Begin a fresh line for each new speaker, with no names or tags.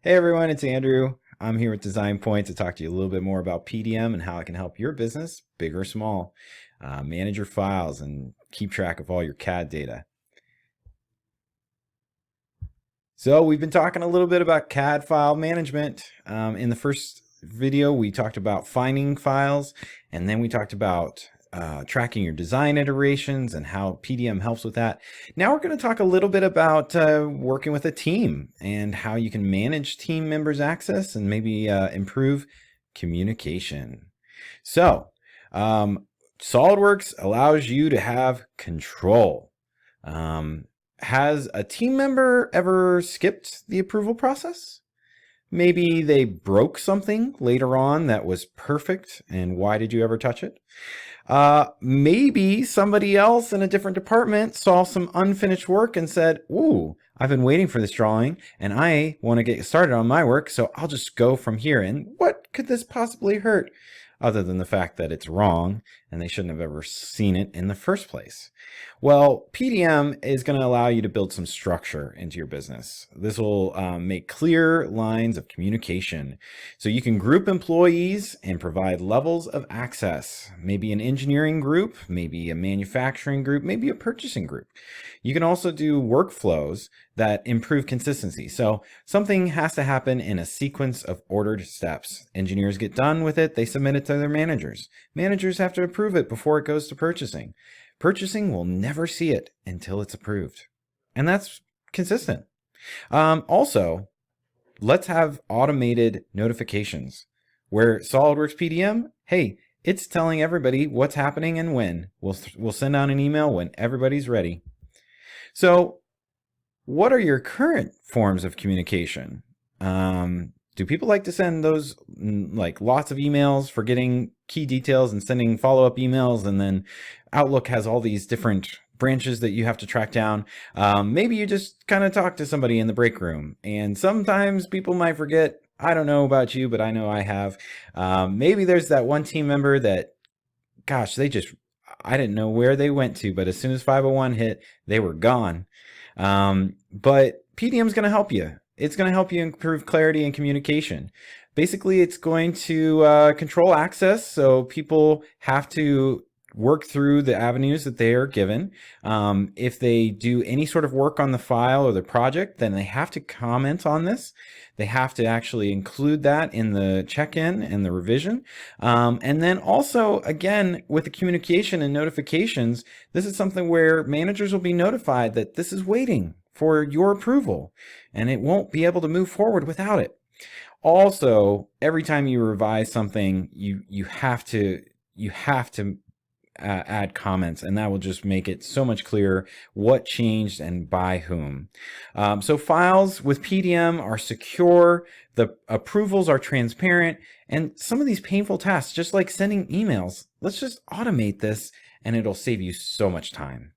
Hey everyone, it's Andrew. I'm here with Design Point to talk to you a little bit more about PDM and how it can help your business, big or small, manage your files and keep track of all your CAD data. So we've been talking a little bit about CAD file management. In the first video, we talked about finding files, and then we talked about tracking your design iterations and how PDM helps with that. Now we're going to talk a little bit about working with a team and how you can manage team members' access and maybe improve communication. So SolidWorks allows you to have control. Has a team member ever skipped the approval process? Maybe they broke something later on that was perfect, and why did you ever touch it? Maybe somebody else in a different department saw some unfinished work and said, "Ooh, I've been waiting for this drawing, and I want to get started on my work, so I'll just go from here." And what could this possibly hurt? Other than the fact that it's wrong and they shouldn't have ever seen it in the first place. Well, PDM is going to allow you to build some structure into your business. This will make clear lines of communication. So you can group employees and provide levels of access. Maybe an engineering group, maybe a manufacturing group, maybe a purchasing group. You can also do workflows that improve consistency. So something has to happen in a sequence of ordered steps. Engineers get done with it, they submit it to their managers. Managers have to approve it before it goes to purchasing. Purchasing will never see it until it's approved. And that's consistent. Also, let's have automated notifications where SolidWorks PDM, hey, it's telling everybody what's happening and when. We'll send out an email when everybody's ready. So what are your current forms of communication? Do people like to send those like lots of emails, forgetting key details and sending follow-up emails, and then Outlook has all these different branches that you have to track down? Maybe you just kind of talk to somebody in the break room, and sometimes people might forget. I don't know about you, but I know I have. Maybe there's that one team member that, gosh, I didn't know where they went to, but as soon as 501 hit, they were gone. But PDM is going to help you. It's going to help you improve clarity and communication. Basically, it's going to control access, so people have to work through the avenues that they are given. If they do any sort of work on the file or the project, then they have to comment on this. They have to actually include that in the check-in and the revision. And then also, again, with the communication and notifications, this is something where managers will be notified that this is waiting for your approval, and it won't be able to move forward without it. Also, every time you revise something, you have to add comments, and that will just make it so much clearer what changed and by whom. So files with PDM are secure, the approvals are transparent, and some of these painful tasks, just like sending emails, let's just automate this and it'll save you so much time.